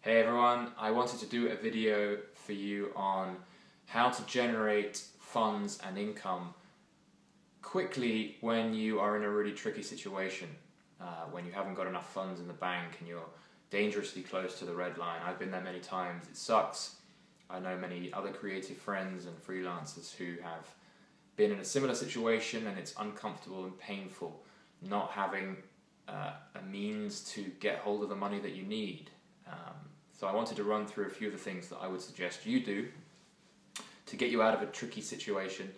Hey everyone, I wanted to do a video for you on how to generate funds and income quickly when you are in a really tricky situation, when you haven't got enough funds in the bank and you're dangerously close to the red line. I've been there many times, it sucks. I know many other creative friends and freelancers who have been in a similar situation, and it's uncomfortable and painful not having a means to get hold of the money that you need. So I wanted to run through a few of the things that I would suggest you do to get you out of a tricky situation,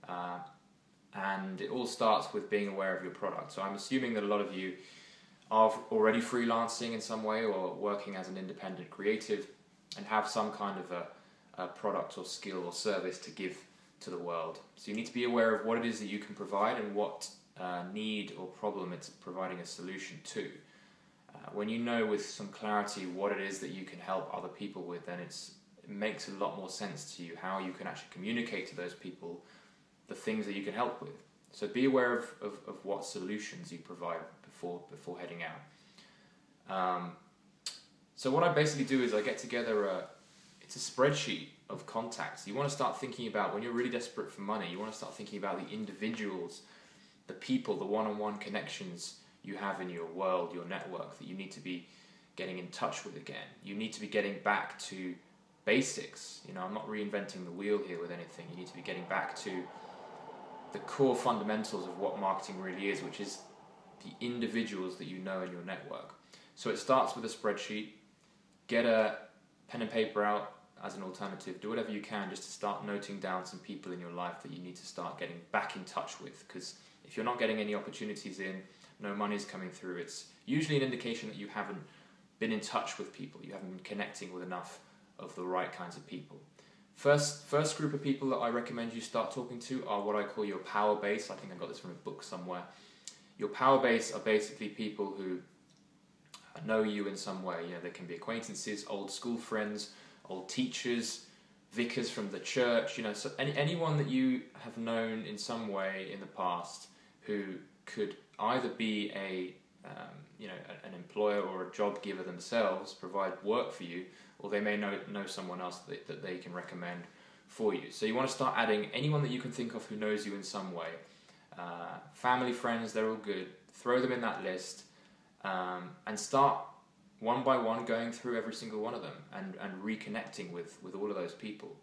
and it all starts with being aware of your product. So I'm assuming that a lot of you are already freelancing in some way or working as an independent creative and have some kind of a product or skill or service to give to the world. So you need to be aware of what it is that you can provide and what need or problem it's providing a solution to. When you know with some clarity what it is that you can help other people with, then it makes a lot more sense to you how you can actually communicate to those people the things that you can help with. So be aware of what solutions you provide before heading out. So what I basically do is I get together it's a spreadsheet of contacts. You want to start thinking about, when you're really desperate for money, you want to start thinking about the individuals, the people, the one-on-one connections you have in your world, your network, that you need to be getting in touch with again. You need to be getting back to basics. You know, I'm not reinventing the wheel here with anything. You need to be getting back to the core fundamentals of what marketing really is, which is the individuals that you know in your network. So it starts with a spreadsheet. Get a pen and paper out as an alternative. Do whatever you can just to start noting down some people in your life that you need to start getting back in touch with, because if you're not getting any opportunities in, no money's coming through, it's usually an indication that you haven't been in touch with people, you haven't been connecting with enough of the right kinds of people. First group of people that I recommend you start talking to are what I call your power base. I think I got this from a book somewhere. Your power base are basically people who know you in some way. You know, they can be acquaintances, old school friends, old teachers, vicars from the church, you know, so anyone that you have known in some way in the past who could either be an employer or a job giver themselves, provide work for you, or they may know someone else that they can recommend for you. So you want to start adding anyone that you can think of who knows you in some way. Family, friends, they're all good. Throw them in that list, and start one by one going through every single one of them and reconnecting with all of those people.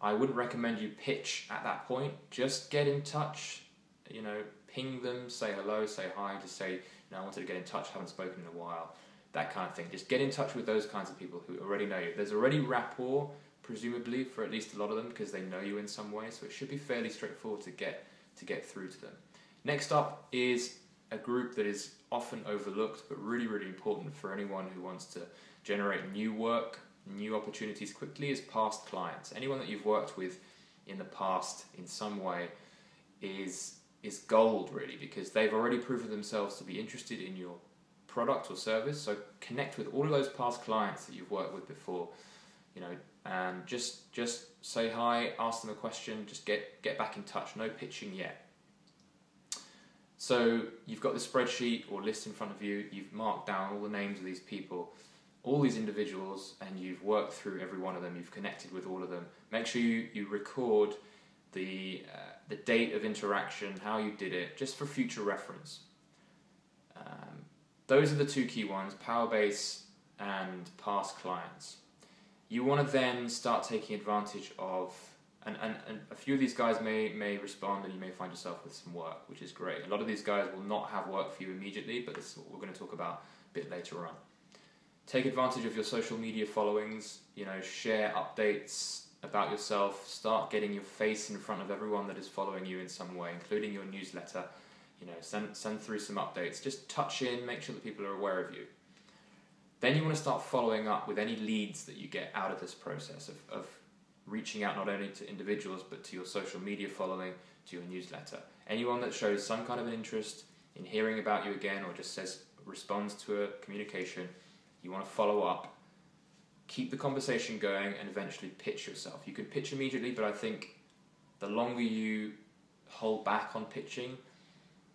I wouldn't recommend you pitch at that point. Just get in touch, you know, ping them, say hello, say hi, just say, you know, I wanted to get in touch, haven't spoken in a while, that kind of thing. Just get in touch with those kinds of people who already know you. There's already rapport, presumably, for at least a lot of them, because they know you in some way, so it should be fairly straightforward to get through to them. Next up is a group that is often overlooked, but really, really important for anyone who wants to generate new work, new opportunities quickly, is past clients. Anyone that you've worked with in the past in some way is gold, really, because they've already proven themselves to be interested in your product or service. So connect with all of those past clients that you've worked with before, you know, and just say hi, ask them a question, just get back in touch. No pitching yet. So you've got the spreadsheet or list in front of you, you've marked down all the names of these people, all these individuals, and you've worked through every one of them, you've connected with all of them. Make sure you record the date of interaction, how you did it, just for future reference. Those are the two key ones, Powerbase and past clients. You want to then start taking advantage of, and a few of these guys may respond, and you may find yourself with some work, which is great. A lot of these guys will not have work for you immediately, but this is what we're going to talk about a bit later on. Take advantage of your social media followings, you know, share updates about yourself, start getting your face in front of everyone that is following you in some way, including your newsletter. You know, send through some updates, just touch in, make sure that people are aware of you. Then you want to start following up with any leads that you get out of this process of reaching out not only to individuals but to your social media following, to your newsletter. Anyone that shows some kind of an interest in hearing about you again, or just responds to a communication, you want to follow up, keep the conversation going, and eventually pitch yourself. You can pitch immediately, but I think the longer you hold back on pitching,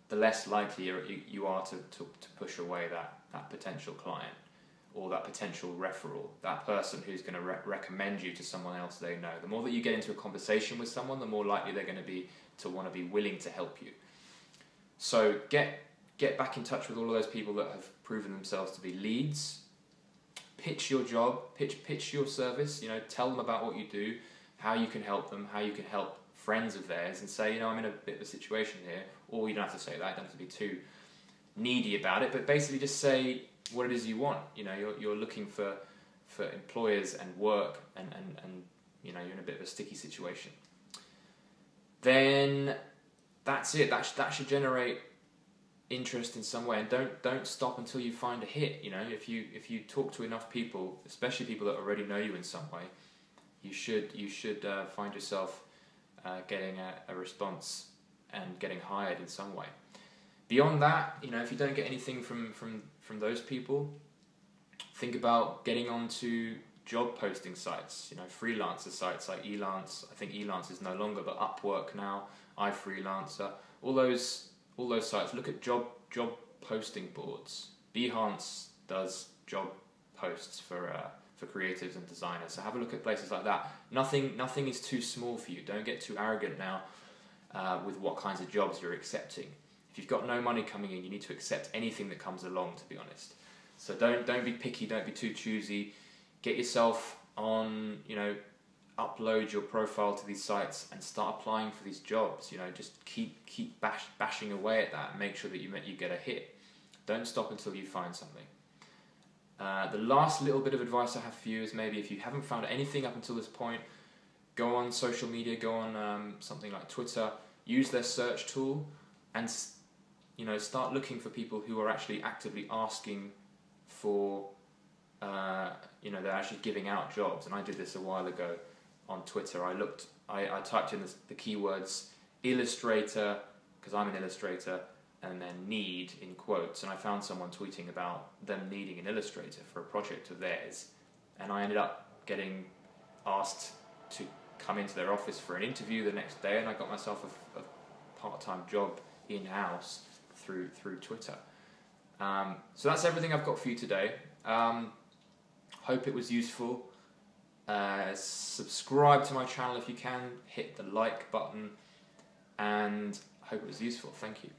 the less likely you are to push away that potential client. or that potential referral, that person who's going to recommend you to someone else they know. The more that you get into a conversation with someone, the more likely they're going to be to want to be willing to help you. So get back in touch with all of those people that have proven themselves to be leads. Pitch your job, pitch your service, tell them about what you do, how you can help them, how you can help friends of theirs, and say, I'm in a bit of a situation here. Or you don't have to say that, you don't have to be too needy about it, but basically just say what it is you want. You're looking for employers and work, and you're in a bit of a sticky situation. Then that's it. That should generate interest in some way, and don't stop until you find a hit. If you talk to enough people, especially people that already know you in some way, you should find yourself getting a response and getting hired in some way. Beyond that, if you don't get anything from those people, think about getting onto job posting sites, freelancer sites like Elance. I think Elance is no longer, but Upwork now, iFreelancer, all those sites. Look at job posting boards. Behance does job posts for creatives and designers. So have a look at places like that. Nothing is too small for you. Don't get too arrogant now with what kinds of jobs you're accepting. If you've got no money coming in, you need to accept anything that comes along, to be honest. So don't be picky, don't be too choosy. Get yourself on, upload your profile to these sites and start applying for these jobs. Just keep bashing away at that and make sure that you get a hit. Don't stop until you find something. The last little bit of advice I have for you is, maybe if you haven't found anything up until this point, go on social media, go on something like Twitter, use their search tool, and start looking for people who are actually actively asking for, they're actually giving out jobs. And I did this a while ago on Twitter. I typed in the keywords illustrator, because I'm an illustrator, and then need in quotes, and I found someone tweeting about them needing an illustrator for a project of theirs, and I ended up getting asked to come into their office for an interview the next day, and I got myself a part-time job in-house through Twitter. So that's everything I've got for you today. Hope it was useful. Subscribe to my channel if you can, hit the like button, and I hope it was useful. Thank you.